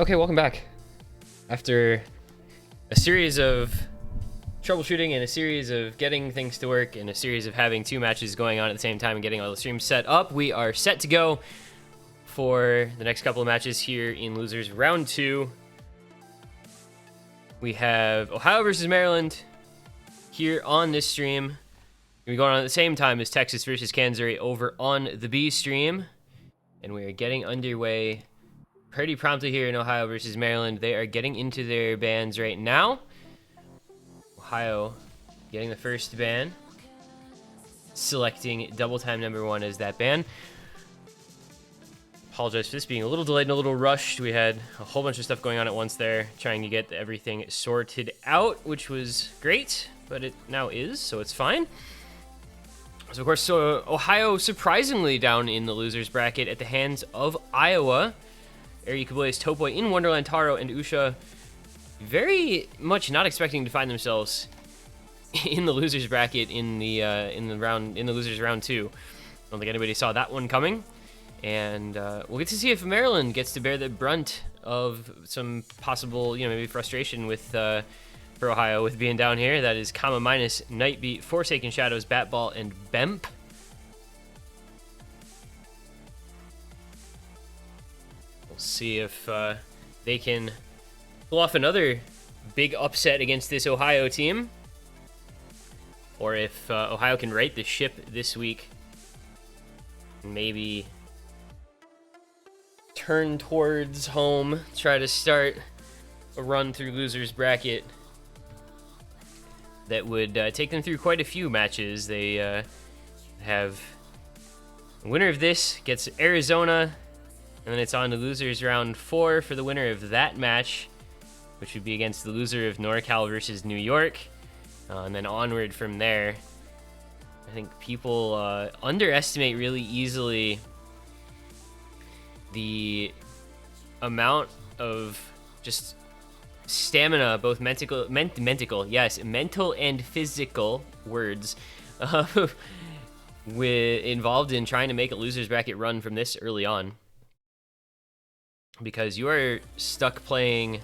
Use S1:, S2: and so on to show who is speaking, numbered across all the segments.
S1: Okay, welcome back. After a series of troubleshooting and a series of getting things to work and a series of having two matches going on at the same time and getting all the streams set up, we are set to go for the next couple of matches here in Losers Round 2. We have Ohio versus Maryland here on this stream. We're going on at the same time as Texas versus Kansas over on the B stream. And we are getting underway pretty promptly here in Ohio versus Maryland. They are getting into their bans right now. Ohio getting the first ban, selecting double time number 1 as that ban. Apologize for this being a little delayed and a little rushed. We had a whole bunch of stuff going on at once there, trying to get everything sorted out, which was great, but it now is, so it's fine. So of course, Ohio surprisingly down in the losers bracket at the hands of Iowa. Ari Kabla's Topoy in Wonderland Taro and Usha very much not expecting to find themselves in the losers bracket in the losers round 2. I don't think anybody saw that one coming, and we'll get to see if Maryland gets to bear the brunt of some possible, maybe frustration with for Ohio with being down here. That is Kama minus Nightbeat, Forsaken Shadows, Batball, and Bemp. See if they can pull off another big upset against this Ohio team, or if Ohio can right the ship this week and maybe turn towards home, try to start a run through losers bracket that would take them through quite a few matches. They have the winner of this gets Arizona, and then it's on to losers round 4 for the winner of that match, which would be against the loser of NorCal versus New York. And then onward from there. I think people underestimate really easily the amount of just stamina, both mental and physical words, involved in trying to make a losers bracket run from this early on. Because you are stuck playing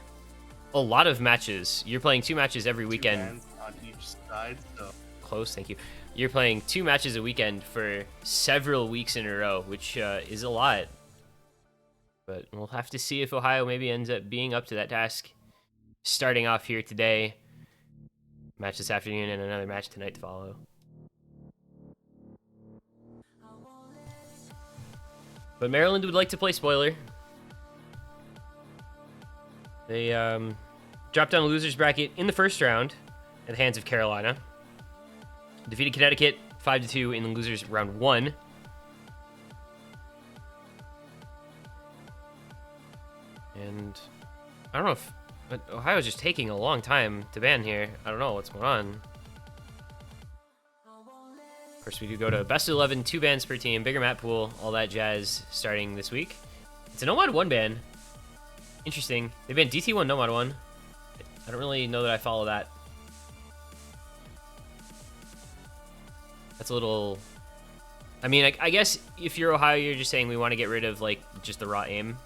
S1: a lot of matches. You're playing 2 matches every weekend.
S2: On each side, so.
S1: Close, thank you. You're playing 2 matches a weekend for several weeks in a row, which is a lot. But we'll have to see if Ohio maybe ends up being up to that task. Starting off here today. Match this afternoon and another match tonight to follow. But Maryland would like to play spoiler. They dropped down the losers bracket in the first round at the hands of Carolina. Defeated Connecticut 5-2 in the losers round 1. And I don't know if Ohio's just taking a long time to ban here. I don't know what's going on. Of course, we do go to best of 11, 2 bans per team, bigger map pool, all that jazz starting this week. It's a Nomad 1 ban. Interesting. They banned DT1, Nomad 1. I don't really know that I follow that. That's a little... I mean, I guess if you're Ohio, you're just saying we want to get rid of, like, just the raw aim.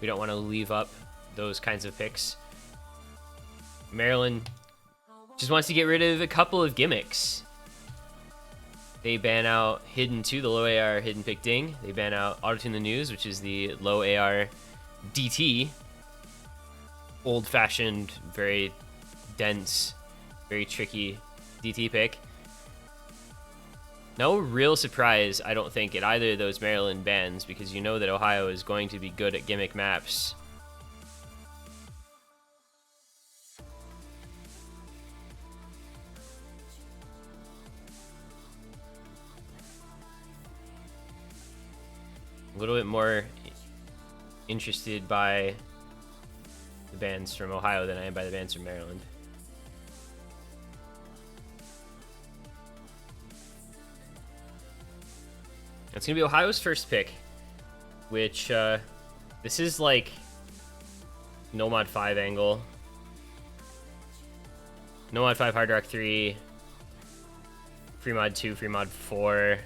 S1: We don't want to leave up those kinds of picks. Maryland just wants to get rid of a couple of gimmicks. They ban out Hidden 2, the low AR Hidden Pick Ding. They ban out Auto-Tune the News, which is the low AR DT. Old-fashioned, very dense, very tricky DT pick. No real surprise, I don't think, at either of those Maryland bans, because you know that Ohio is going to be good at gimmick maps. a little bit more interested by the bands from Ohio than I am by the bands from Maryland. It's gonna be Ohio's first pick, which this is like no mod 5 angle, no mod 5 hard rock 3, free mod 2, free mod 4.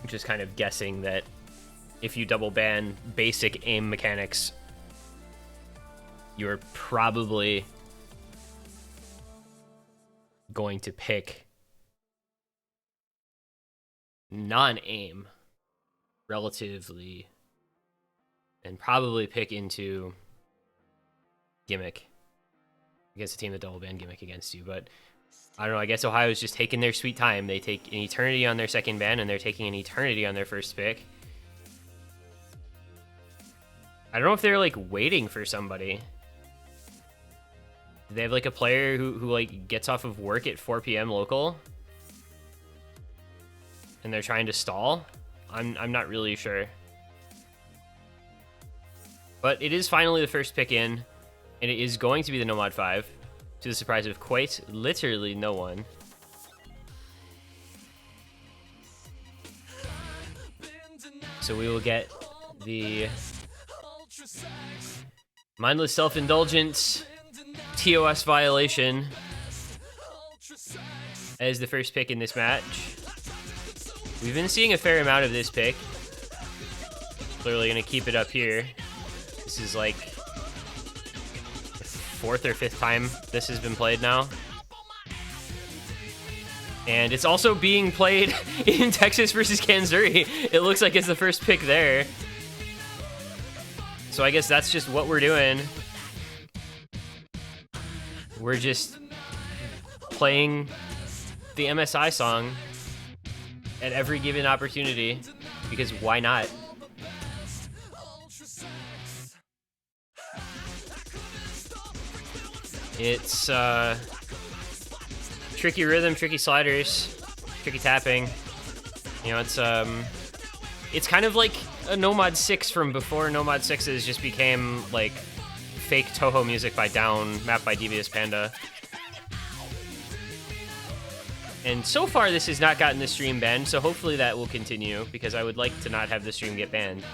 S1: Just kind of guessing that if you double ban basic aim mechanics, you're probably going to pick non-aim relatively and probably pick into gimmick against a team that double ban gimmick against you. But I don't know, I guess Ohio's just taking their sweet time. They take an eternity on their second ban and they're taking an eternity on their first pick. I don't know if they're like waiting for somebody. They have like a player who like gets off of work at 4 p.m. local and they're trying to stall. I'm not really sure. But it is finally the first pick in, and it is going to be the No Mod 5, to the surprise of quite literally no one. So we will get the mindless self-indulgent TOS violation as the first pick in this match. We've been seeing a fair amount of this pick. Clearly gonna keep it up here. This is like the 4th or 5th time this has been played now. And it's also being played in Texas versus Kansas. It looks like it's the first pick there. So I guess that's just what we're doing. We're just playing the MSI song at every given opportunity, because why not? It's tricky rhythm, tricky sliders, tricky tapping. You know, it's kind of like a No Mod 6 from before No Mod 6s just became like fake Toho music by Down, mapped by Devious Panda. And so far this has not gotten the stream banned, so hopefully that will continue, because I would like to not have the stream get banned.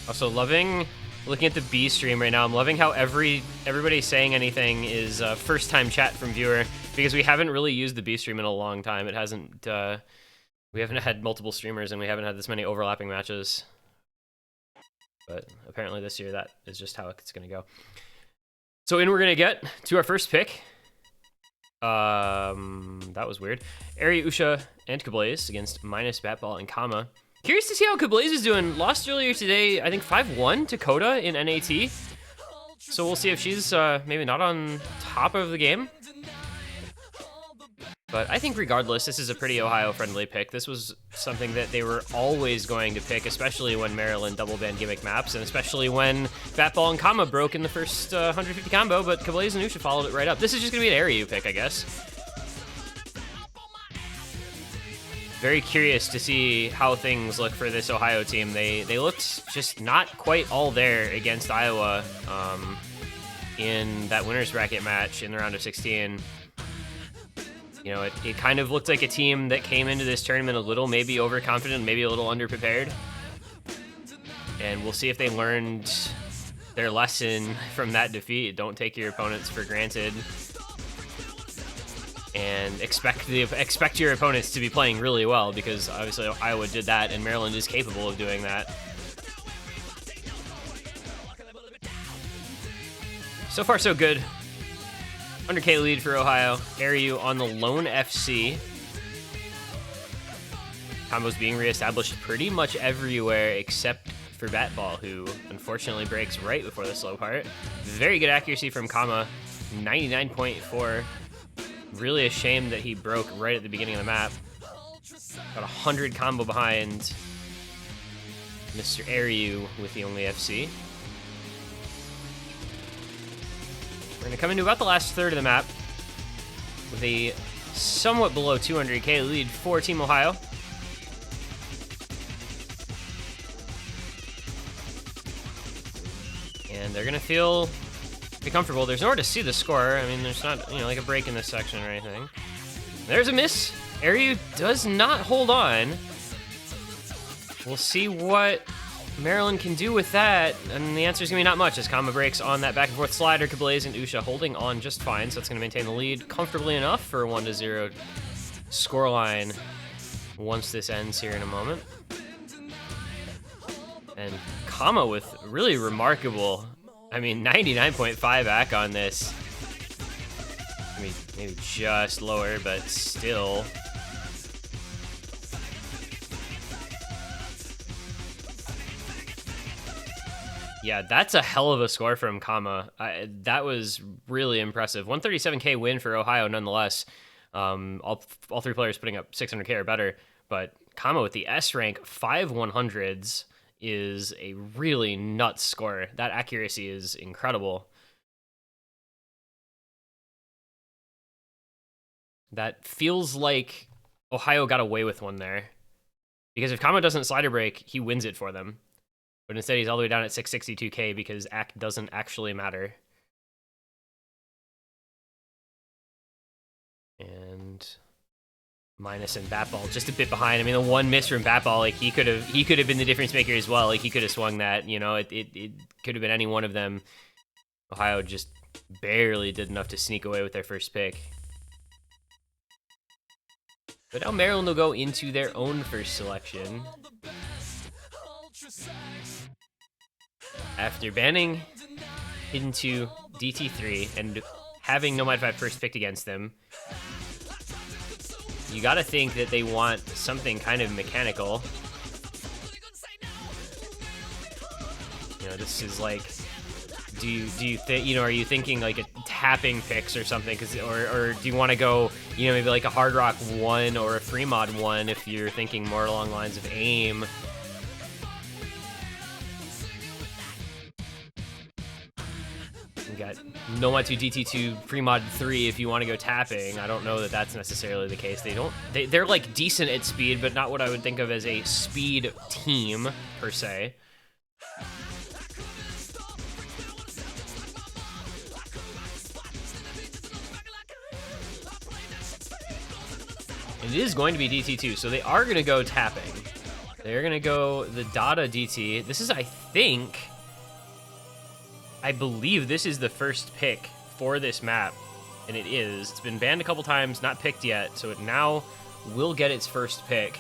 S1: Also looking at the B stream right now, I'm loving how everybody saying anything is first time chat from viewer, because we haven't really used the B stream in a long time. It hasn't, we haven't had multiple streamers and we haven't had this many overlapping matches. But apparently this year that is just how it's gonna go. So in we're gonna get to our first pick. That was weird. Ari, Usha, and Kablaze against Minus, Batball, and Kama. Curious to see how Kablaze is doing. Lost earlier today, I think 5-1 to Coda in NAT. So we'll see if she's maybe not on top of the game. But I think regardless, this is a pretty Ohio-friendly pick. This was something that they were always going to pick, especially when Maryland double banned gimmick maps, and especially when Batball and Kama broke in the first 150 combo, but Kablaze and Usha followed it right up. This is just going to be an Aryu pick, I guess. Very curious to see how things look for this Ohio team. They looked just not quite all there against Iowa in that winner's bracket match in the round of 16. You know, it kind of looked like a team that came into this tournament a little maybe overconfident, maybe a little underprepared. And we'll see if they learned their lesson from that defeat. Don't take your opponents for granted. And expect your opponents to be playing really well, because obviously Iowa did that and Maryland is capable of doing that. So far so good. 100k lead for Ohio. Aryu on the lone FC. Combos being reestablished pretty much everywhere except for Batball, who unfortunately breaks right before the slow part. Very good accuracy from Kama. 99.4. Really a shame that he broke right at the beginning of the map. Got 100 combo behind Mr. Aryu with the only FC. We're going to come into about the last third of the map with a somewhat below 200k lead for Team Ohio. And they're going to feel pretty comfortable. There's nowhere to see the score. I mean, there's not, like a break in this section or anything. There's a miss. Aryu does not hold on. We'll see what Maryland can do with that, and the answer is going to be not much as Kama breaks on that back and forth slider. Kablaze and Usha holding on just fine, so that's going to maintain the lead comfortably enough for a 1-0 scoreline once this ends here in a moment. And Kama with really remarkable, 99.5 back on this. Maybe just lower, but still. Yeah, that's a hell of a score from Kama. That was really impressive. 137k win for Ohio nonetheless. All three players putting up 600k or better, but Kama with the S rank 5 100s is a really nuts score. That accuracy is incredible. That feels like Ohio got away with one there. Because if Kama doesn't slider break, he wins it for them. But instead, he's all the way down at 662k because AC doesn't actually matter. And Minus and Batball just a bit behind. The one miss from Batball, he could have been the difference maker as well. He could have swung that. It could have been any one of them. Ohio just barely did enough to sneak away with their first pick. But now Maryland will go into their own first selection. After banning into DT3 and having Nomad 5 first picked against them, you gotta think that they want something kind of mechanical. This is like, do you think, are you thinking like a tapping picks or something? Or do you want to go, maybe like a Hard Rock 1 or a Free Mod 1 if you're thinking more along lines of aim? Got Nomad 2 DT2 Free Mod 3 if you want to go tapping. I don't know that that's necessarily the case. They're like decent at speed, but not what I would think of as a speed team per se. And it is going to be DT2, so they are going to go tapping. They're going to go the Dada DT. This is, I believe this is the first pick for this map, and it is. It's been banned a couple times, not picked yet, so it now will get its first pick.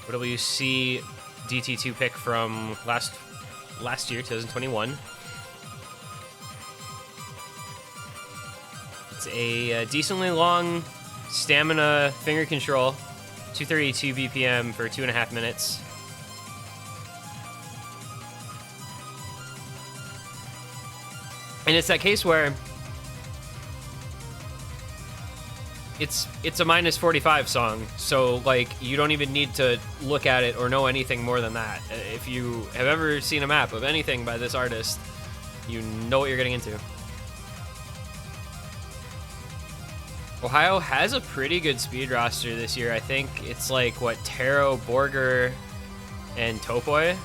S1: WC DT2 pick from last year, 2021. It's a decently long stamina finger control, 232 BPM for 2.5 minutes. And it's that case where it's a minus 45 song, so you don't even need to look at it or know anything more than that. If you have ever seen a map of anything by this artist, you know what you're getting into. Ohio has a pretty good speed roster this year. I think it's Taro, Borger, and Topoi.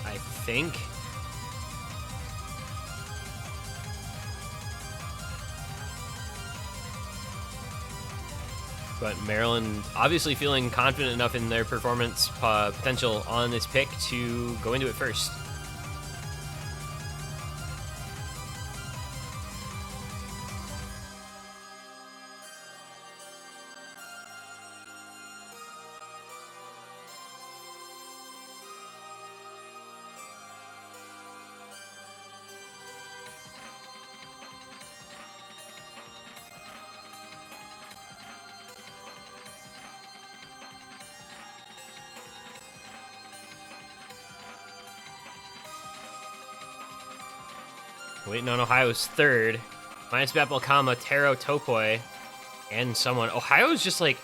S1: I think. But Maryland obviously feeling confident enough in their performance potential on this pick to go into it first. Waiting on Ohio's third. Minus Batball, comma, Taro, Topoi, and someone. Ohio's just like,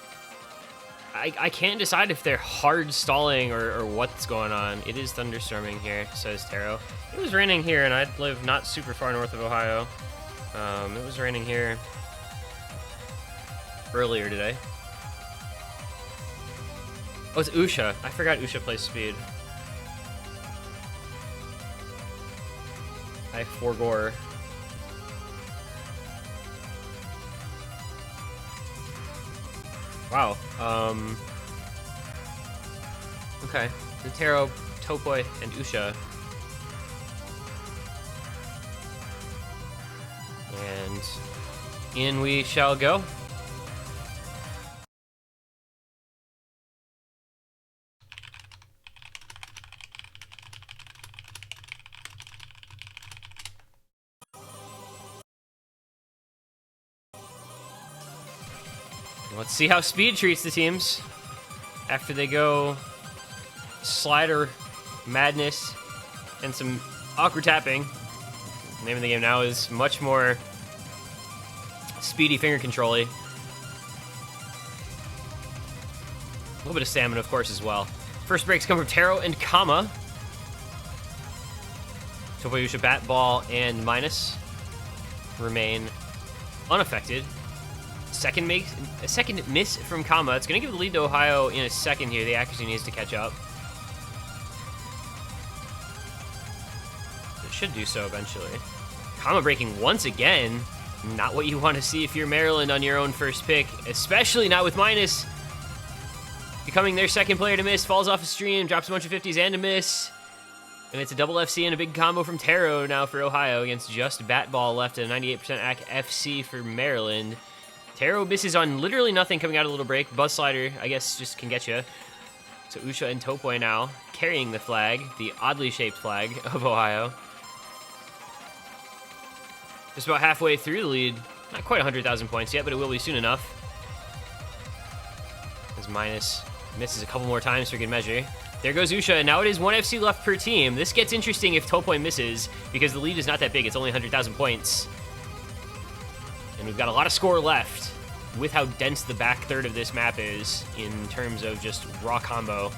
S1: I can't decide if they're hard stalling or what's going on. It is thunderstorming here, says Taro. It was raining here, and I live not super far north of Ohio. It was raining here earlier today. Oh, it's Usha. I forgot Usha plays speed. I forgore. Wow. Okay. Nutero, Topoi, and Usha. And in we shall go. Let's see how speed treats the teams after they go slider madness and some awkward tapping. The name of the game now is much more speedy finger control-y. A little bit of stamina, of course, as well. First breaks come from Taro and Kama. Topoyusha, Bat, Ball, and Minus remain unaffected. Second miss from Kama. It's going to give the lead to Ohio in a second here. The accuracy needs to catch up. It should do so eventually. Kama breaking once again. Not what you want to see if you're Maryland on your own first pick, especially not with Minus becoming their second player to miss. Falls off a stream, drops a bunch of 50s and a miss. And it's a double FC and a big combo from Taro now for Ohio against just Bat Ball left at a 98% AC FC for Maryland. Taro misses on literally nothing coming out of the little break. Buzz Slider, I guess, just can get you. So Usha and Topoi now carrying the flag, the oddly shaped flag of Ohio. Just about halfway through the lead. Not quite 100,000 points yet, but it will be soon enough. As Minus misses a couple more times for good measure. There goes Usha, and now it is 1 FC left per team. This gets interesting if Topoi misses, because the lead is not that big. It's only 100,000 points. And we've got a lot of score left with how dense the back third of this map is in terms of just raw combo.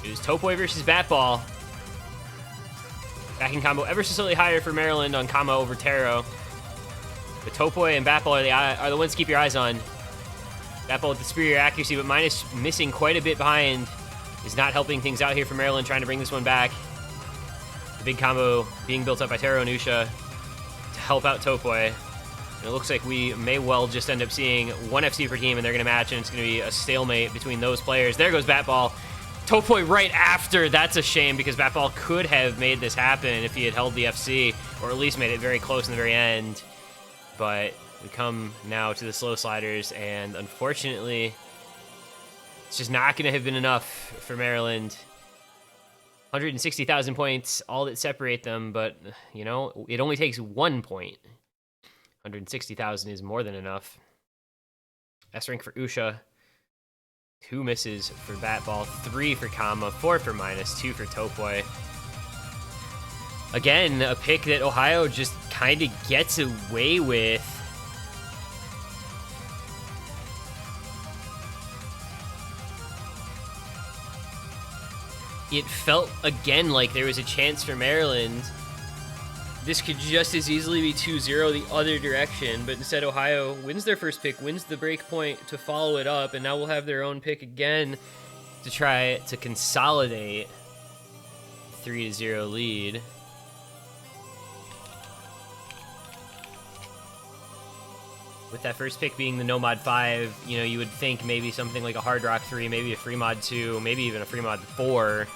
S1: It is Topoi versus Batball. Backing combo ever so slightly higher for Maryland on combo over Taro. But Topoi and Batball are the ones to keep your eyes on. Batball with the superior accuracy, but Minus missing quite a bit behind. Is not helping things out here for Maryland, trying to bring this one back. The big combo being built up by Taro and Usha to help out Topoi. And it looks like we may well just end up seeing 1 FC per team, and they're going to match, and it's going to be a stalemate between those players. There goes Batball. Topoi right after. That's a shame, because Batball could have made this happen if he had held the FC, or at least made it very close in the very end. But we come now to the slow sliders, and unfortunately, it's just not going to have been enough for Maryland. 160,000 points, all that separate them, but, you know, it only takes 1 point. 160,000 is more than enough. S rank for Usha. 2 misses for Batball, 3 for Kama, 4 for Minus, 2 for Topoi. Again, a pick that Ohio just kind of gets away with. It felt, again, like there was a chance for Maryland. This could just as easily be 2-0 the other direction, but instead Ohio wins their first pick, wins the break point to follow it up, and now we'll have their own pick again to try to consolidate 3-0 lead. With that first pick being the No Mod 5, you know, you would think maybe something like a Hard Rock 3, maybe a Free Mod 2, maybe even a Free Mod 4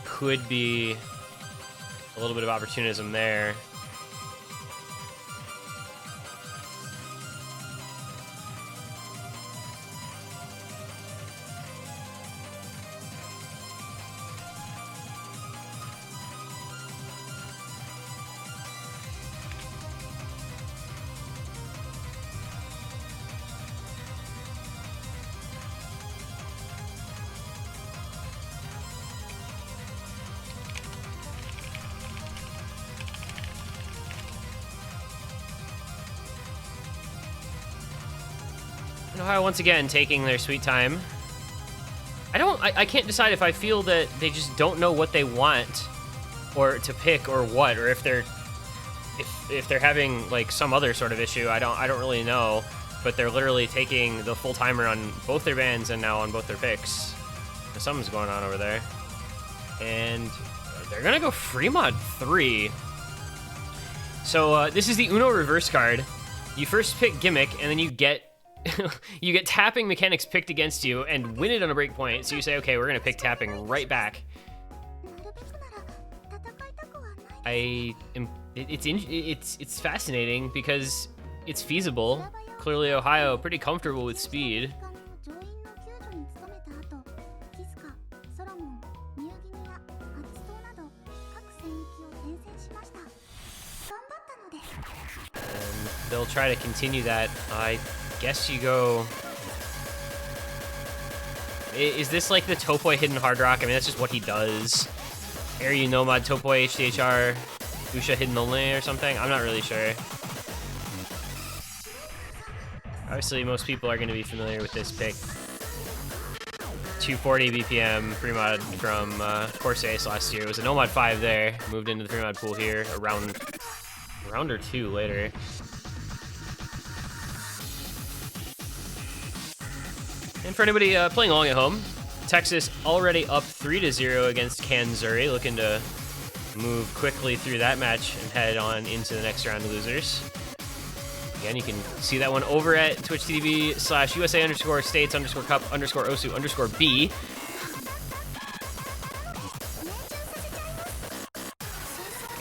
S1: could be a little bit of opportunism there. And Ohio once again taking their sweet time. I can't decide if I feel that they just don't know what they want or to pick or what, or if they're having like some other sort of issue. I don't really know, but they're literally taking the full timer on both their bans and now on both their picks. Something's going on over there. And they're gonna go free mod 3. So this is the Uno reverse card. You first pick Gimmick, and then you get you get tapping mechanics picked against you and win it on a breakpoint. So you say, okay, we're gonna pick tapping right back. It's fascinating because it's feasible. Clearly Ohio pretty comfortable with speed. And they'll try to continue that. I guess you go... Is this like the Topoi hidden hard rock? I mean, that's just what he does. Airyu Nomad, Topoi, HDHR, Usha hidden only or something? I'm not really sure. Obviously, most people are going to be familiar with this pick. 240 BPM pre-mod from Corse Ace last year. It was a Nomad 5 there. Moved into the pre-mod pool here a round or two later. And for anybody playing along at home, Texas already up 3-0 against Kanzuri, looking to move quickly through that match and head on into the next round of losers. Again, you can see that one over at twitch.tv/USA_states_cup_osu_b.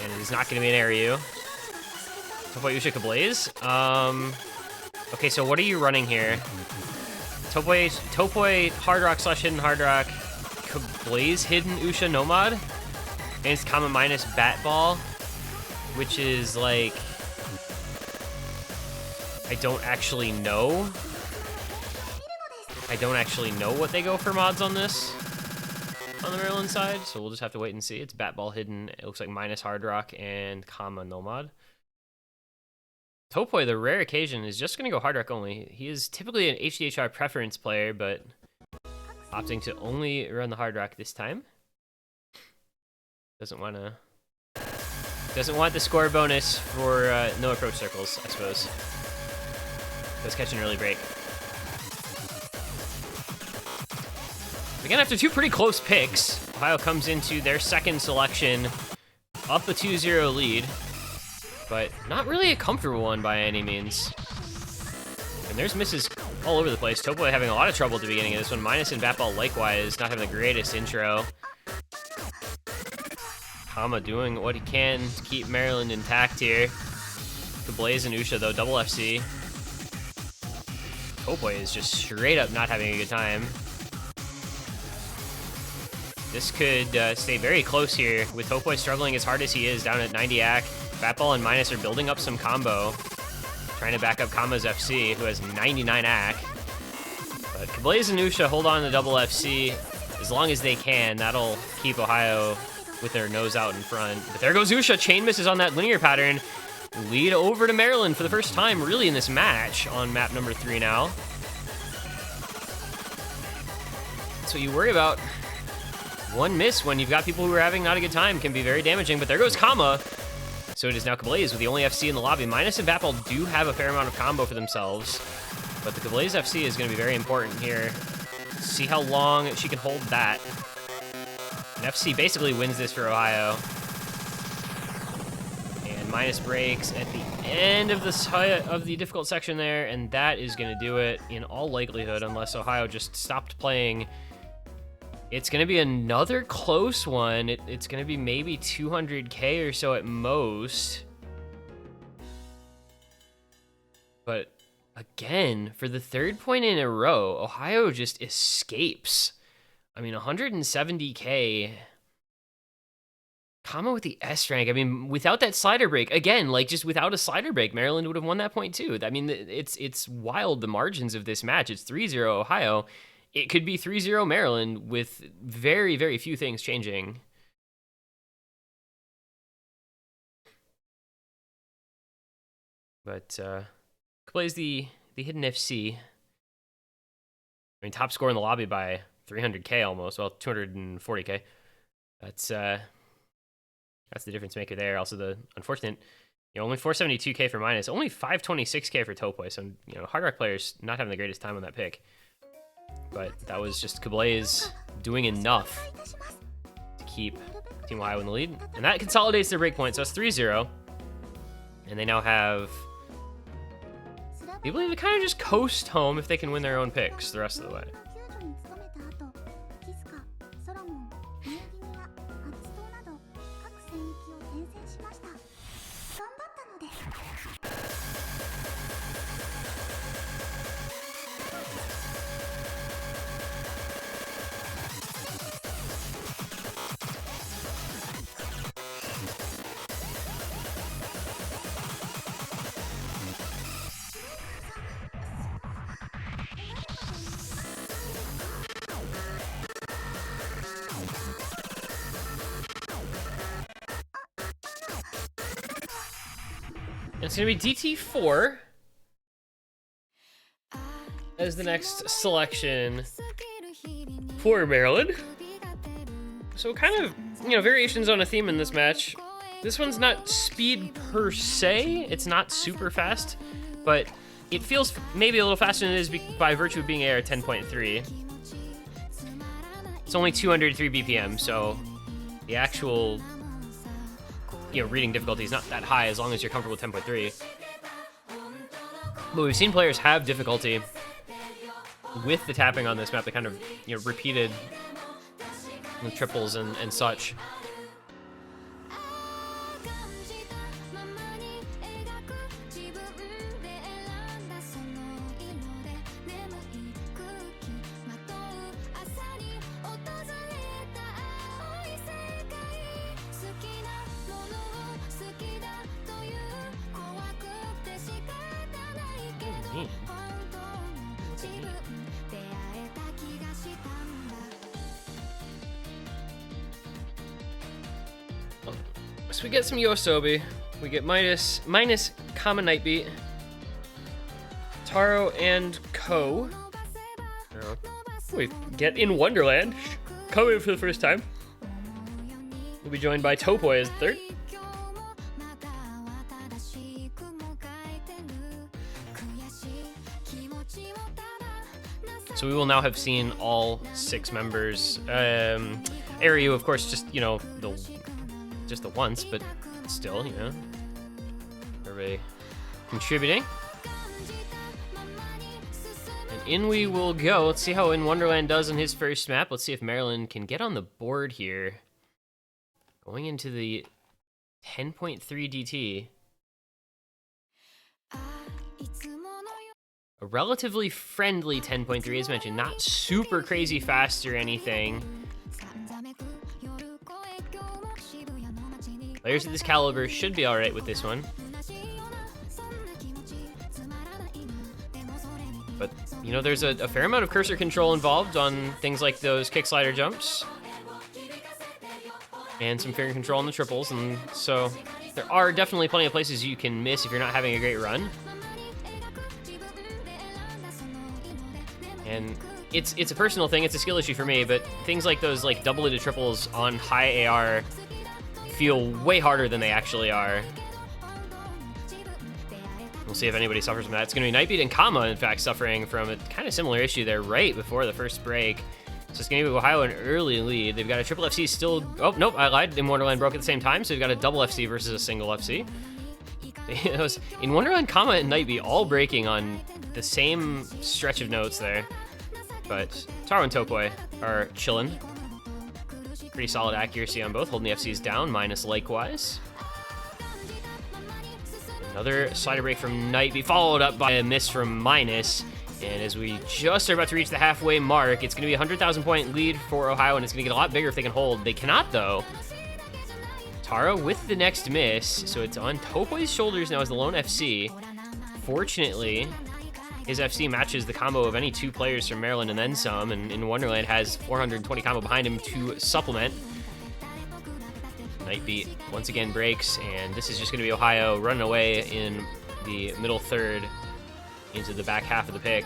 S1: And it is not going to be an Airyu. Topoi Usha Kablaze. Okay, so what are you running here? Topoi hard rock / hidden hard rock, Kablaze hidden Usha Nomad, and it's Kama minus bat ball, which is like, I don't actually know what they go for mods on this on the Maryland side, so we'll just have to wait and see. It's bat ball hidden. It looks like minus hard rock and Kama Nomad. Topoi, the rare occasion, is just going to go hard rock only. He is typically an HDHR preference player, but opting to only run the hard rock this time. Doesn't want the score bonus for no approach circles, I suppose. Does catch an early break. Again, after two pretty close picks, Ohio comes into their second selection, up a 2-0 lead. But not really a comfortable one by any means. And there's misses all over the place. Topoi having a lot of trouble at the beginning of this one. Minus and Batball likewise, not having the greatest intro. Kama doing what he can to keep Maryland intact here. Kablaze and Usha though, double FC. Topoi is just straight up not having a good time. This could stay very close here, with Topoi struggling as hard as he is down at 90 AC. Batball and Minus are building up some combo, trying to back up Kama's FC, who has 99 AC. But Kablaze and Usha hold on to double FC as long as they can. That'll keep Ohio with their nose out in front. But there goes Usha. Chain misses on that linear pattern. Lead over to Maryland for the first time, really, in this match on map number 3 now. That's what you worry about. One miss when you've got people who are having not a good time can be very damaging, but there goes Kama. So it is now Kablaze with the only FC in the lobby. Minus and Batball do have a fair amount of combo for themselves, but the Kablaze FC is going to be very important here. See how long she can hold that. And FC basically wins this for Ohio. And Minus breaks at the end of the difficult section there, and that is going to do it in all likelihood, unless Ohio just stopped playing. It's going to be another close one. It's going to be maybe 200K or so at most. But again, for the third point in a row, Ohio just escapes. I mean, 170K. Kama with the S rank. I mean, without that slider break, again, like just without a slider break, Maryland would have won that point too. I mean, it's wild, the margins of this match. It's 3-0 Ohio. It could be 3-0 Maryland with very, very few things changing. But plays the hidden FC. I mean, top score in the lobby by 300k almost. Well, 240k. That's the difference maker there. Also, the unfortunate, only 472k for Minus, only 526k for Topoi. So, Hard Rock players not having the greatest time on that pick. But that was just Kablaze doing enough to keep Team Ohio in the lead. And that consolidates their breakpoint, so it's 3-0. And they now have the ability to kind of just coast home if they can win their own picks the rest of the way. It's going to be DT4 as the next selection for Maryland. So kind of, variations on a theme in this match. This one's not speed per se. It's not super fast, but it feels maybe a little faster than it is by virtue of being AR 10.3. It's only 203 BPM, so the actual reading difficulty is not that high as long as you're comfortable with 10.3. But we've seen players have difficulty with the tapping on this map, the kind of repeated triples and such. So we get some Yosobi, we get minus Common Nightbeat, Taro and Ko. We get In Wonderland, coming for the first time. We'll be joined by Topoi as third. So we will now have seen all 6 members. Aryu, of course, just the once, but still, everybody contributing. And in we will go. Let's see how In Wonderland does in his first map. Let's see if Maryland can get on the board here. Going into the 10.3 DT. A relatively friendly 10.3 as mentioned, not super crazy fast or anything. Players of this caliber should be alright with this one. But, there's a fair amount of cursor control involved on things like those kick slider jumps. And some finger control on the triples, and so there are definitely plenty of places you can miss if you're not having a great run. And it's a personal thing, it's a skill issue for me, but things like those double-edged triples on high AR feel way harder than they actually are. We'll see if anybody suffers from that. It's going to be Nightbeat and Kama, in fact, suffering from a kind of similar issue there right before the first break. So it's going to give Ohio an early lead. They've got a triple FC still... Oh, nope, I lied. In Wonderland broke at the same time, so they've got a double FC versus a single FC. It was In Wonderland, Kama, and Nightbeat all breaking on the same stretch of notes there. But Taro and Topoi are chilling. Pretty solid accuracy on both, holding the FCs down, minus likewise. Another slider break from Nightbeat, followed up by a miss from Minus. And as we just are about to reach the halfway mark, it's going to be a 100,000 point lead for Ohio, and it's going to get a lot bigger if they can hold. They cannot, though. Taro with the next miss, so it's on Topoi's shoulders now as the lone FC. Fortunately, his FC matches the combo of any 2 players from Maryland and then some, and In Wonderland has 420 combo behind him to supplement. Nightbeat once again breaks, and this is just going to be Ohio running away in the middle third into the back half of the pick.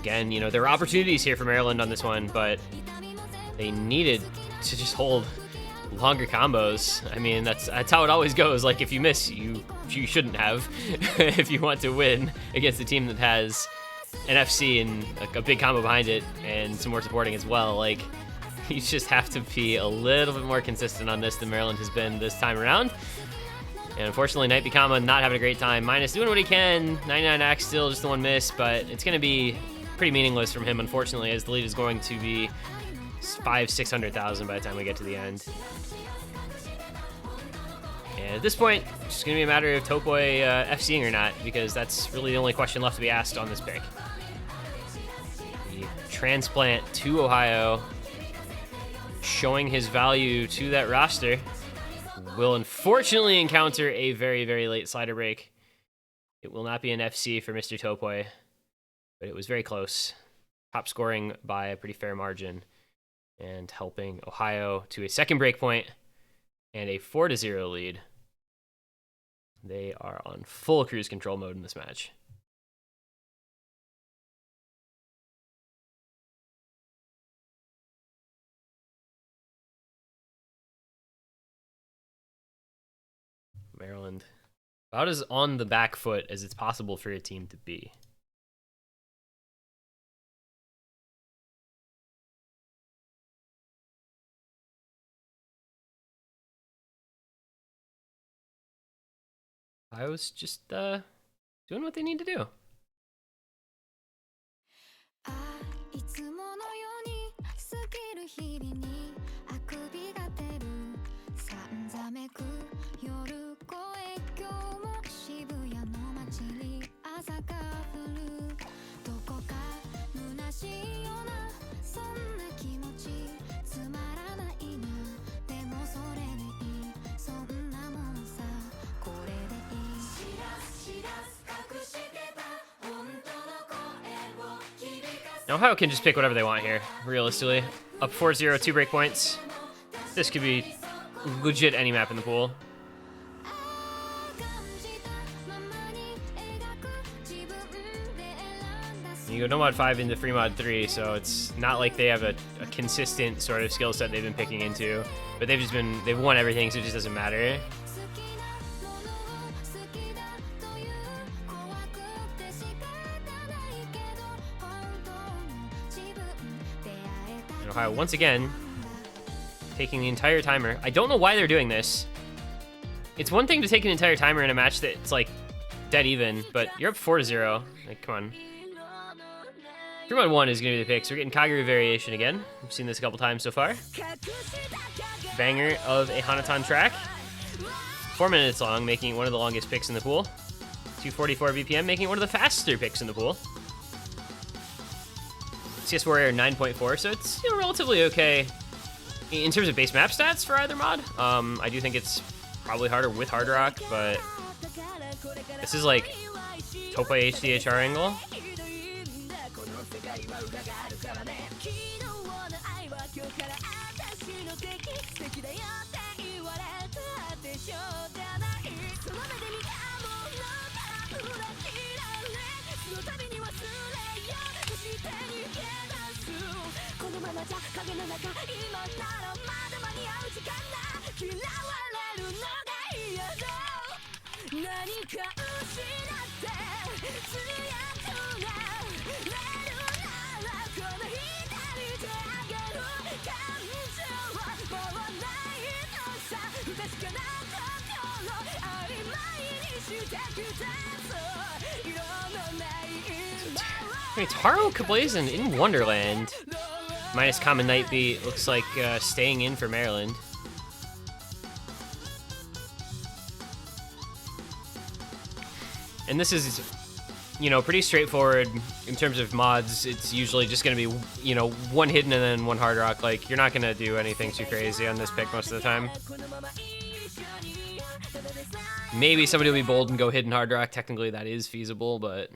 S1: Again, you know, there were opportunities here for Maryland on this one, but they needed to just hold longer combos. I mean, that's how it always goes. Like, if you miss, you shouldn't have. If you want to win against a team that has an FC and a big combo behind it and some more supporting as well, like, you just have to be a little bit more consistent on this than Maryland has been this time around. And unfortunately, Knight Bikama not having a great time. Minus doing what he can. 99 axe still just the one miss, but it's going to be pretty meaningless from him, unfortunately, as the lead is going to be 500,000-600,000 by the time we get to the end. And at this point, it's just going to be a matter of Topoi FCing or not, because that's really the only question left to be asked on this pick. The transplant to Ohio, showing his value to that roster, will unfortunately encounter a very, very late slider break. It will not be an FC for Mr. Topoi, but it was very close. Top scoring by a pretty fair margin, and helping Ohio to a second break point and a 4-0 lead. They are on full cruise control mode in this match. Maryland, about as on the back foot as it's possible for a team to be. I was just doing what they need to do. Now, Ohio can just pick whatever they want here, realistically. Up 4-0, 2 break points. This could be legit any map in the pool. You go no mod 5 into free mod 3, so it's not like they have a consistent sort of skill set they've been picking into, but they've won everything, so it just doesn't matter. And Ohio once again taking the entire timer. I don't know why they're doing this. It's one thing to take an entire timer in a match that's like dead even, but you're up 4-0. Like, come on. 3-1 is going to be the pick, so we're getting Kaguru variation again. We've seen this a couple times so far. Banger of a Hanaton track. 4 minutes long, making it one of the longest picks in the pool. 244 BPM, making it one of the faster picks in the pool. CS Warrior 9.4, so it's, you know, relatively okay in terms of base map stats for either mod. I do think it's probably harder with Hard Rock, but this is like Topoi HDHR angle. Wait, Taro Kablazin in Wonderland. Minus Common Night Beat. Looks like staying in for Maryland. And this is, you know, pretty straightforward in terms of mods. It's usually just going to be, you know, one hidden and then one hard rock. Like, you're not going to do anything too crazy on this pick most of the time. Maybe somebody will be bold and go hidden hard rock. Technically, that is feasible, but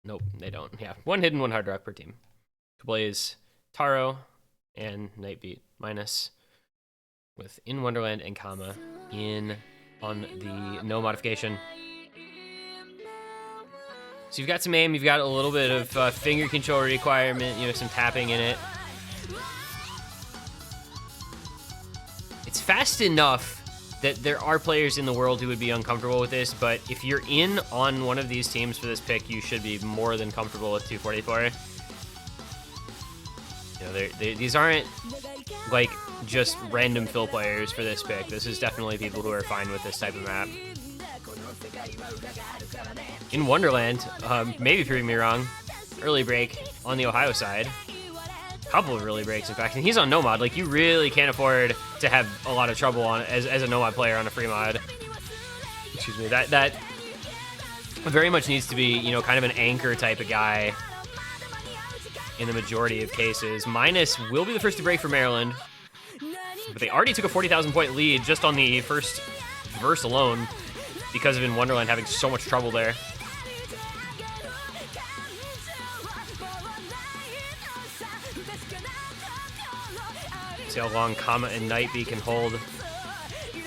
S1: nope, they don't. Yeah, one hidden, one hard rock per team. Kablaze, Taro, and Nightbeat minus with In Wonderland and Kama in on the no modification. So you've got some aim, you've got a little bit of finger control requirement, you know, some tapping in it. It's fast enough that there are players in the world who would be uncomfortable with this, but if you're in on one of these teams for this pick, you should be more than comfortable with 244. You know, these aren't like just random fill players for this pick. This is definitely people who are fine with this type of map. In Wonderland, maybe proving me wrong, early break on the Ohio side. Couple of early breaks, in fact, and he's on no mod. Like, you really can't afford to have a lot of trouble on as a no mod player on a free mod. Excuse me. That very much needs to be, you know, kind of an anchor type of guy in the majority of cases. Minus will be the first to break for Maryland, but they already took a 40,000 point lead just on the first verse alone because of In Wonderland having so much trouble there. See how long Kama and Nightbeat can hold.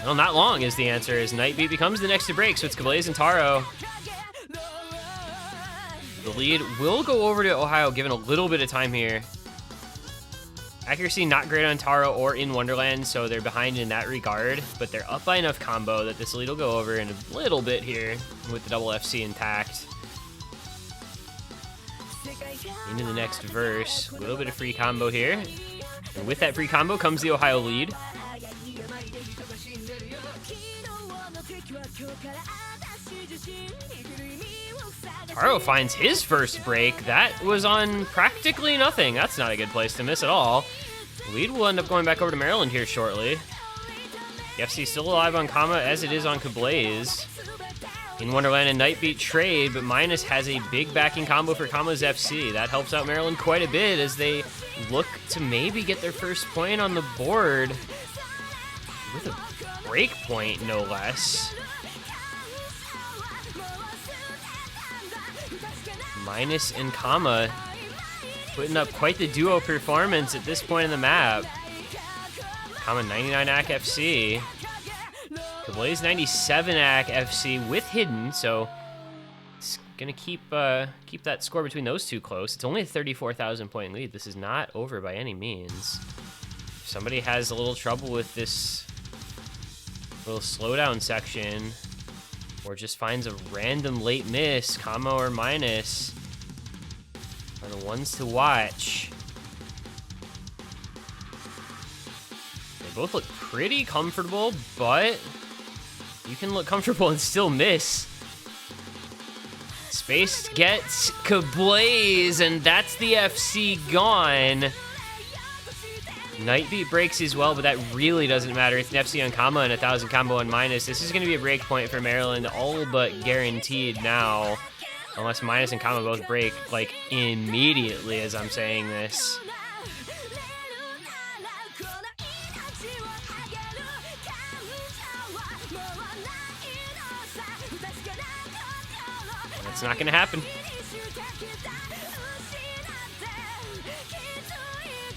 S1: Well, not long is the answer, as Nightbeat becomes the next to break, so it's Kablaze and Taro. The lead will go over to Ohio, given a little bit of time here. Accuracy not great on Taro or In Wonderland, so they're behind in that regard, but they're up by enough combo that this lead will go over in a little bit here with the double FC intact. Into the next verse, a little bit of free combo here. And with that free combo comes the Ohio lead. Taro finds his first break. That was on practically nothing. That's not a good place to miss at all. Lead will end up going back over to Maryland here shortly. The FC still alive on Kama as it is on Kablaze. In Wonderland and Nightbeat trade, but Minus has a big backing combo for Kama's FC. That helps out Maryland quite a bit as they look to maybe get their first point on the board with a break point, no less. Minus and Kama putting up quite the duo performance at this point in the map. Kama 99 AC FC. Kablaze 97 AC FC with Hidden, so it's gonna keep that score between those two close. It's only a 34,000 point lead. This is not over by any means. If somebody has a little trouble with this little slowdown section, or just finds a random late miss, Kama or Minus are the ones to watch. They both look pretty comfortable, but you can look comfortable and still miss. Space gets Kablaze, and that's the FC gone. Nightbeat breaks as well, but that really doesn't matter. It's an FC on Kama and 1,000 combo on Minus. This is going to be a break point for Maryland, all but guaranteed now. Unless Minus and Kama both break, like, immediately as I'm saying this. It's not going to happen.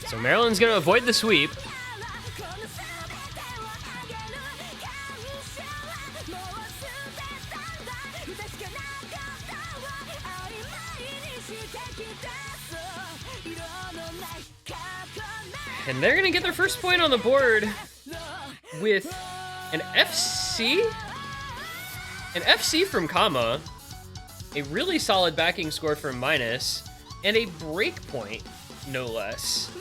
S1: So Maryland's going to avoid the sweep. And they're going to get their first point on the board with an FC? An FC from Kama, a really solid backing score from Minus, and a break point, no less.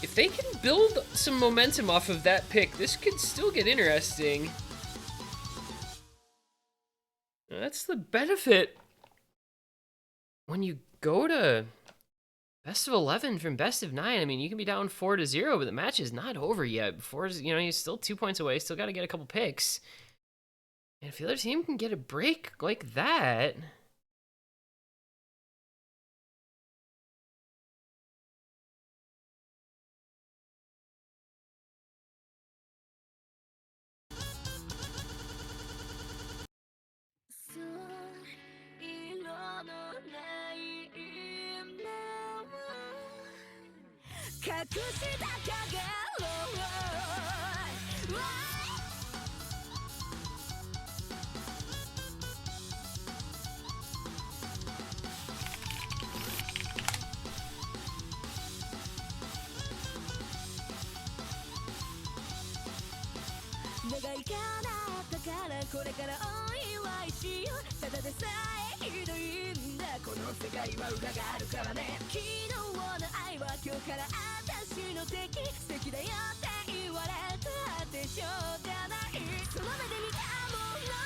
S1: If they can build some momentum off of that pick, this could still get interesting. That's the benefit when you go to best of 11 from best of 9. I mean, you can be down 4-0, but the match is not over yet. You're still 2 points away, still got to get a couple picks. And if the other team can get a break like that,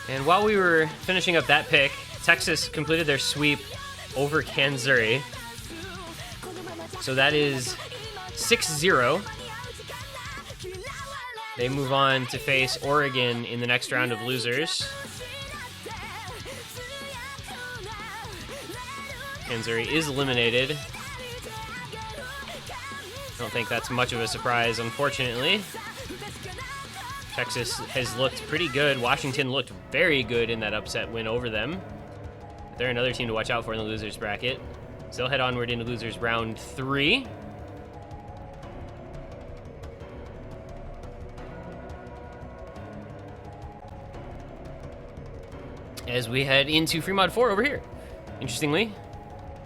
S1: And while we were finishing up that pick, Texas completed their sweep over Kansas. So that is 6-0. They move on to face Oregon in the next round of losers. Kansas is eliminated. I don't think that's much of a surprise, unfortunately. Texas has looked pretty good. Washington looked very good in that upset win over them. They're another team to watch out for in the losers bracket. So they'll head onward into losers round 3. As we head into free mod 4 over here. Interestingly,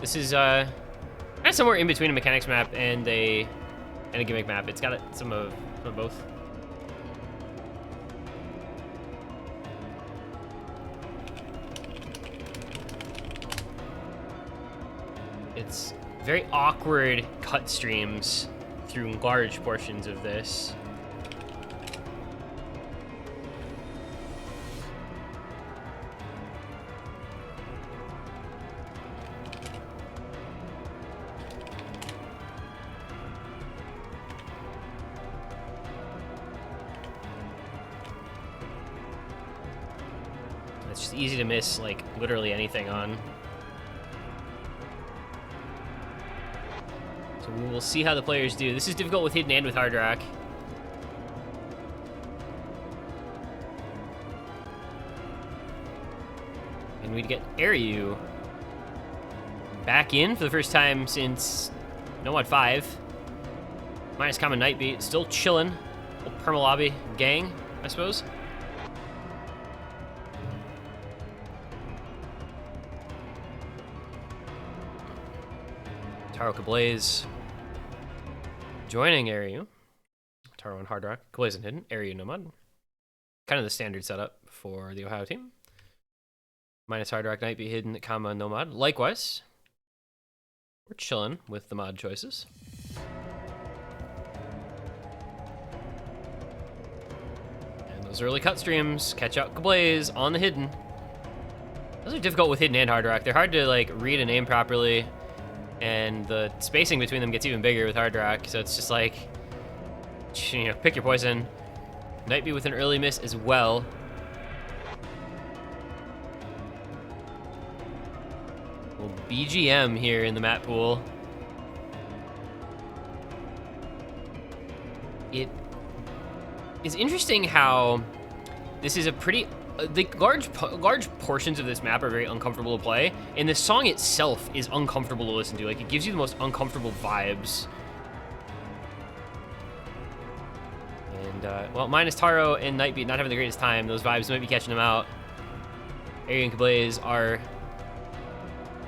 S1: this is kind of somewhere in between a mechanics map and a gimmick map. It's got some of both. It's very awkward cut streams through large portions of this. It's just easy to miss, like, literally anything on. So we will see how the players do. This is difficult with hidden and with hard rock. And we'd get Aryu back in for the first time since Nomad 5. Minus common night beat, still chilling. Old perma lobby gang, I suppose. Taro Kablaze joining Aryu. Taro on Hard Rock, Kablaze and Hidden, Aryu Nomad. Kind of the standard setup for the Ohio team. Minus Hard Rock, Night Beat, Hidden, comma, Nomad. Likewise, we're chilling with the mod choices. And those early cut streams, catch out Kablaze on the Hidden. Those are difficult with Hidden and Hard Rock. They're hard to like read a name properly. And the spacing between them gets even bigger with Hard Rock, so it's just like, you know, pick your poison. Might be with an early miss as well. Well, BGM here in the map pool. It is interesting how this is a pretty... the large portions of this map are very uncomfortable to play, and the song itself is uncomfortable to listen to. Like, it gives you the most uncomfortable vibes. And, well, minus Taro and Nightbeat not having the greatest time. Those vibes might be catching them out. Aryu and Kablaze are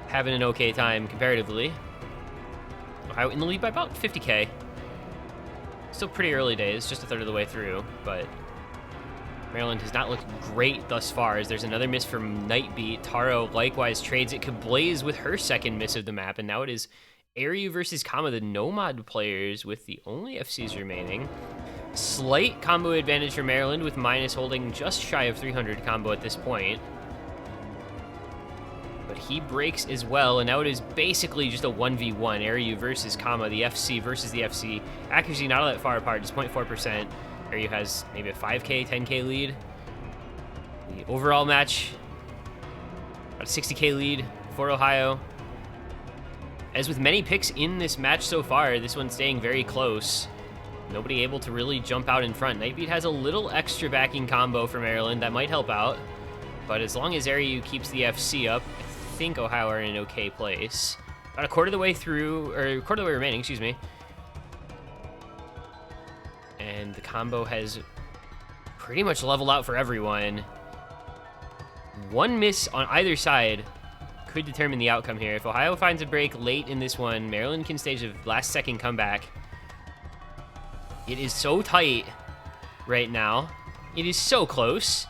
S1: having an okay time comparatively. Ohio in the lead by about 50k. Still pretty early days, just a third of the way through, but... Maryland has not looked great thus far, as there's another miss from Nightbeat. Taro likewise trades it. Kablaze with her second miss of the map, and now it is Aryu versus Kama, the Nomad players, with the only FCs remaining. Slight combo advantage for Maryland, with Minus holding just shy of 300 combo at this point. But he breaks as well, and now it is basically just a 1v1. Aryu versus Kama, the FC versus the FC. Accuracy not all that far apart, just 0.4%. Aryu has maybe a 5k, 10k lead. The overall match, about a 60k lead for Ohio. As with many picks in this match so far, this one's staying very close. Nobody able to really jump out in front. Nightbeat has a little extra backing combo for Maryland that might help out. But as long as Aryu keeps the FC up, I think Ohio are in an okay place. About a quarter of the way through, or quarter of the way remaining, excuse me. And the combo has pretty much leveled out for everyone. One miss on either side could determine the outcome here. If Ohio finds a break late in this one, Maryland can stage a last-second comeback. It is so tight right now. It is so close.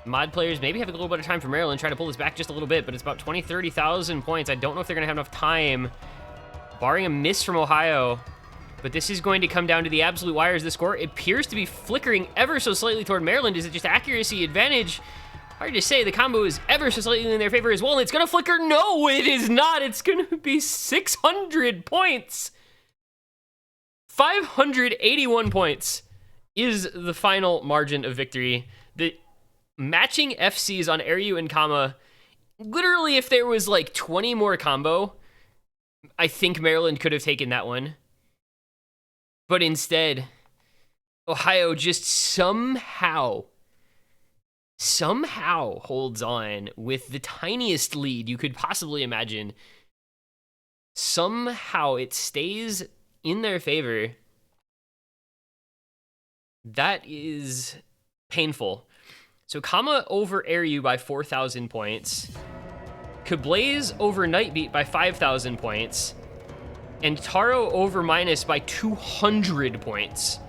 S1: mod players maybe have a little bit of time for Maryland, try to pull this back just a little bit, but it's about 20, 30,000 points. I don't know if they're gonna have enough time, barring a miss from Ohio, but this is going to come down to the absolute wires. The score appears to be flickering ever so slightly toward Maryland. Is it just accuracy advantage? Hard to say. The combo is ever so slightly in their favor as well, and it's gonna flicker. No, it is not. It's gonna be 600 points. 581 points is the final margin of victory. The matching FCs on Airyu and Kama, literally if there was like 20 more combo, I think Maryland could have taken that one. But instead, Ohio just somehow holds on with the tiniest lead you could possibly imagine. Somehow it stays in their favor. That is painful. So Kama over Airyu by 4,000 points. Kablaze over Nightbeat by 5,000 points. And Taro over Minus by 200 points.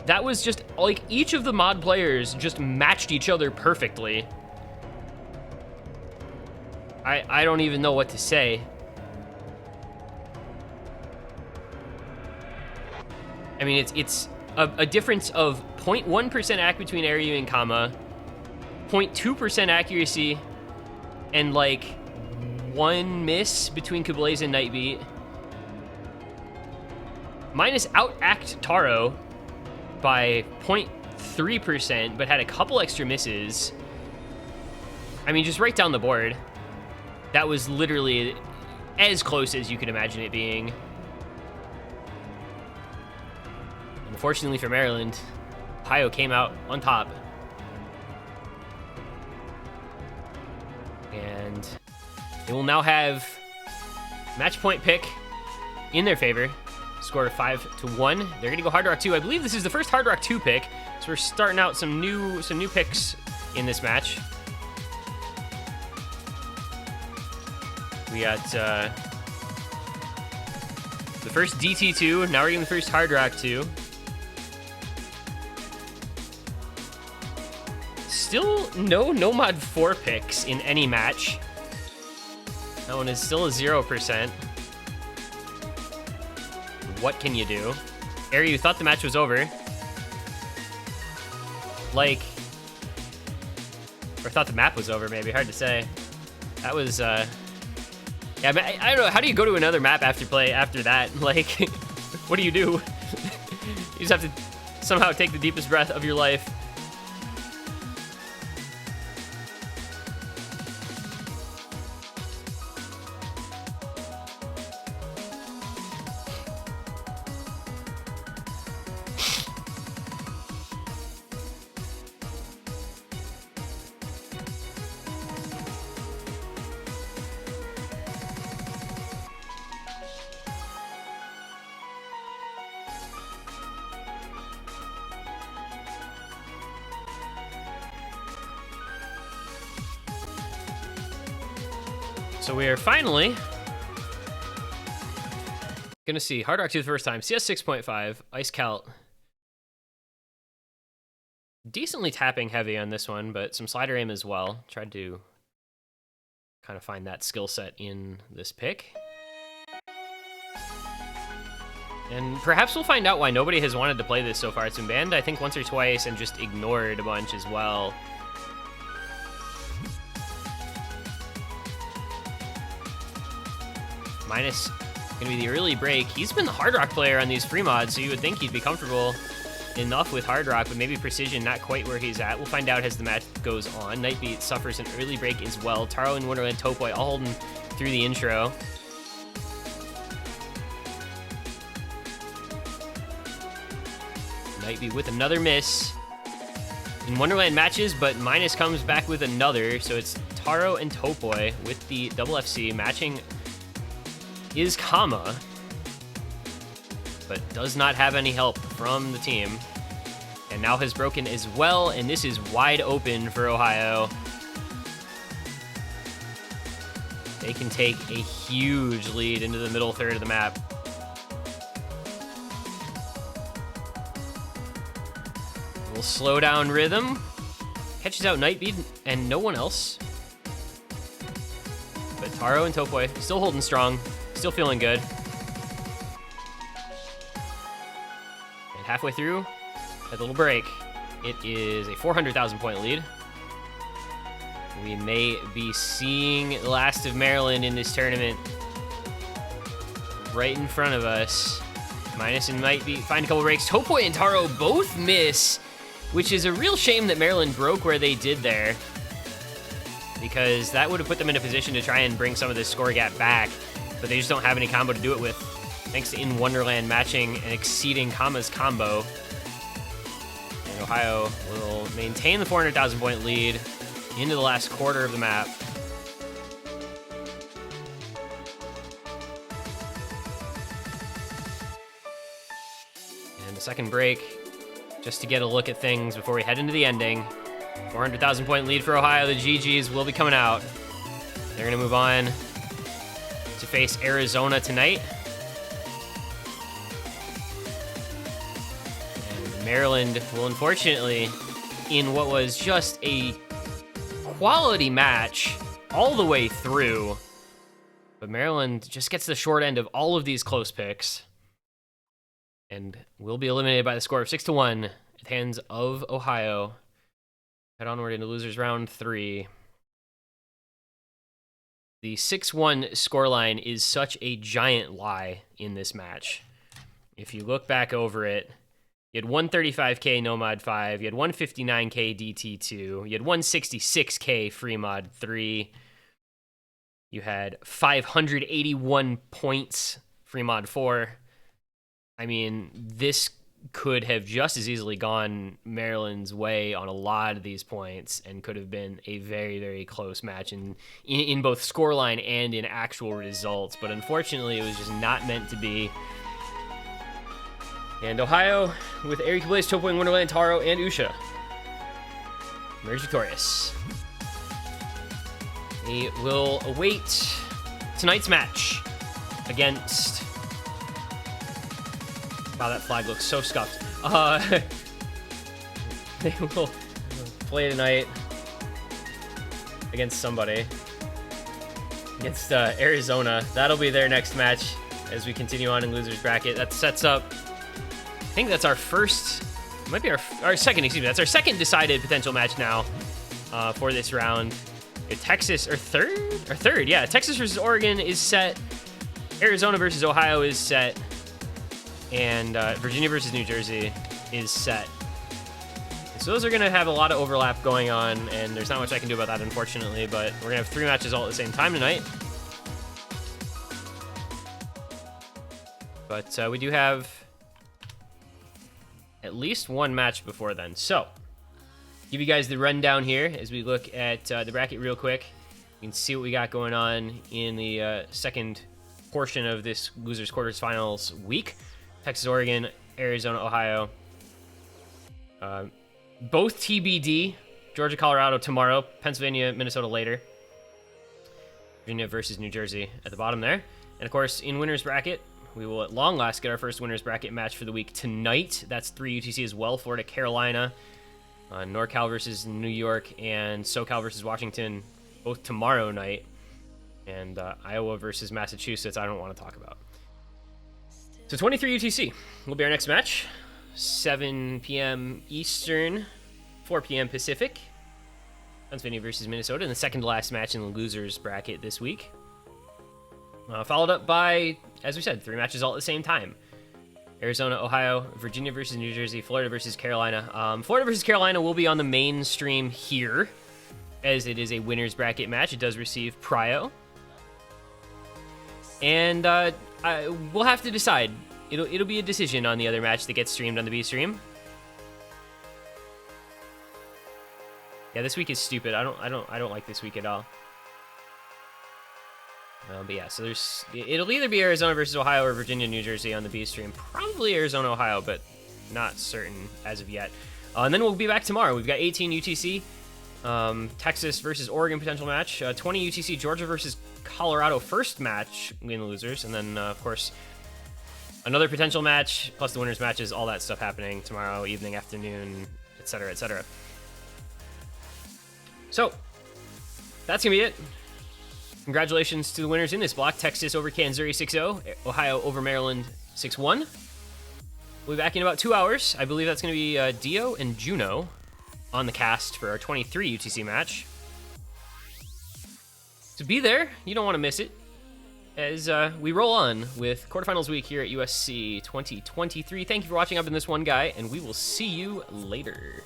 S1: That was just, like, each of the mod players just matched each other perfectly. I don't even know what to say. I mean, it's a difference of 0.1% ac between Airyu and Kama, 0.2% accuracy, and like 1 miss between Kablaze and Nightbeat. Minus out-act Taro by 0.3%, but had a couple extra misses. I mean, just right down the board. That was literally as close as you could imagine it being. Unfortunately for Maryland, Ohio came out on top. And they will now have match point pick in their favor. Score of 5-1. They're gonna go Hard Rock 2. I believe this is the first Hard Rock 2 pick. So we're starting out some new picks in this match. We got the first DT2. Now we're getting the first Hard Rock 2. Still no Nomad 4 picks in any match. That one is still a 0%. What can you do? Airyu thought the match was over. Like, or thought the map was over, maybe. Hard to say. That was, yeah, I don't know. How do you go to another map after that? Like, what do? You just have to somehow take the deepest breath of your life. So we are finally gonna see Hard Rock 2 the first time. CS 6.5, Ice Celt. Decently tapping heavy on this one, but some slider aim as well. Tried to kind of find that skill set in this pick. And perhaps we'll find out why nobody has wanted to play this so far. It's been banned, I think, once or twice and just ignored a bunch as well. Minus gonna be the early break. He's been the Hard Rock player on these free mods, so you would think he'd be comfortable enough with Hard Rock, but maybe Precision not quite where he's at. We'll find out as the match goes on. Nightbeat suffers an early break as well. Taro and Wonderland Topoi all holding through the intro. Nightbeat with another miss. In Wonderland matches, but Minus comes back with another, so it's Taro and Topoi with the double FC. Matching is Kama, but does not have any help from the team. And now has broken as well, and this is wide open for Ohio. They can take a huge lead into the middle third of the map. We'll slow down rhythm. catches out Nightbeat and no one else. But Taro and Topoi still holding strong, still feeling good. And halfway through, at the little break, it is a 400,000 point lead. We may be seeing the last of Maryland in this tournament right in front of us. Minus and Nightbeat find a couple breaks. Topoi and Taro both miss, which is a real shame that Maryland broke where they did there, because that would have put them in a position to try and bring some of this score gap back, but they just don't have any combo to do it with, thanks to In Wonderland matching and exceeding Kama's combo. And Ohio will maintain the 400,000 point lead into the last quarter of the map. And the second break, just to get a look at things before we head into the ending. 400,000 point lead for Ohio. The GGs will be coming out. They're gonna move on to face Arizona tonight. And Maryland will unfortunately, in what was just a quality match all the way through, but Maryland just gets the short end of all of these close picks and will be eliminated by the score of 6-1 at the hands of Ohio. Head onward into losers round 3. The 6-1 scoreline is such a giant lie in this match. If you look back over it, you had 135k Nomad 5, you had 159k DT2, you had 166k Free Mod 3, you had 581 points Free Mod 4. I mean, this could have just as easily gone Maryland's way on a lot of these points and could have been a very, very close match in both scoreline and in actual results. But unfortunately, it was just not meant to be. And Ohio, with Eric Blaze, Topoi, Wonderland, Taro, and Usha, emerge victorious. They will await tonight's match against... Wow, that flag looks so scuffed. They will play tonight against somebody. Against Arizona. That'll be their next match as we continue on in losers bracket. That sets up, I think that's our first, might be our second, excuse me. That's our second decided potential match now for this round. Texas, or third, yeah. Texas versus Oregon is set. Arizona versus Ohio is set. And Virginia versus New Jersey is set. So those are going to have a lot of overlap going on, and there's not much I can do about that, unfortunately, but we're going to have 3 matches all at the same time tonight. But we do have at least 1 match before then. So, give you guys the rundown here as we look at the bracket real quick. You can see what we got going on in the second portion of this losers quarters finals week. Texas, Oregon, Arizona, Ohio. Both TBD. Georgia, Colorado tomorrow. Pennsylvania, Minnesota later. Virginia versus New Jersey at the bottom there. And of course, in winners bracket, we will at long last get our first winners bracket match for the week tonight. That's 3 UTC as well. Florida, Carolina. NorCal versus New York, and SoCal versus Washington, both tomorrow night. And Iowa versus Massachusetts, I don't want to talk about. So 23 UTC will be our next match. 7 p.m. Eastern, 4 p.m. Pacific. Pennsylvania versus Minnesota in the second to last match in the losers bracket this week. Followed up by, as we said, 3 matches all at the same time. Arizona, Ohio, Virginia versus New Jersey, Florida versus Carolina. Florida versus Carolina will be on the main stream here, as it is a winners bracket match. It does receive prio. And we'll have to decide. It'll be a decision on the other match that gets streamed on the B stream. Yeah, this week is stupid. I don't like this week at all. But yeah, so it'll either be Arizona versus Ohio or Virginia, New Jersey on the B stream. Probably Arizona, Ohio, but not certain as of yet. And then we'll be back tomorrow. We've got 18 UTC, Texas versus Oregon potential match, 20 UTC, Georgia versus Colorado first match, win the losers, and then of course another potential match plus the winners matches, all that stuff happening tomorrow evening, afternoon, etc., etc. So, that's going to be it. Congratulations to the winners in this block. Texas over Kansas 6-0. Ohio over Maryland 6-1. We'll be back in about 2 hours. I believe that's going to be Dio and Juno on the cast for our 23 UTC match. So be there. You don't want to miss it. As we roll on with quarterfinals week here at USC 2023. Thank you for watching. I've been this one guy, and we will see you later.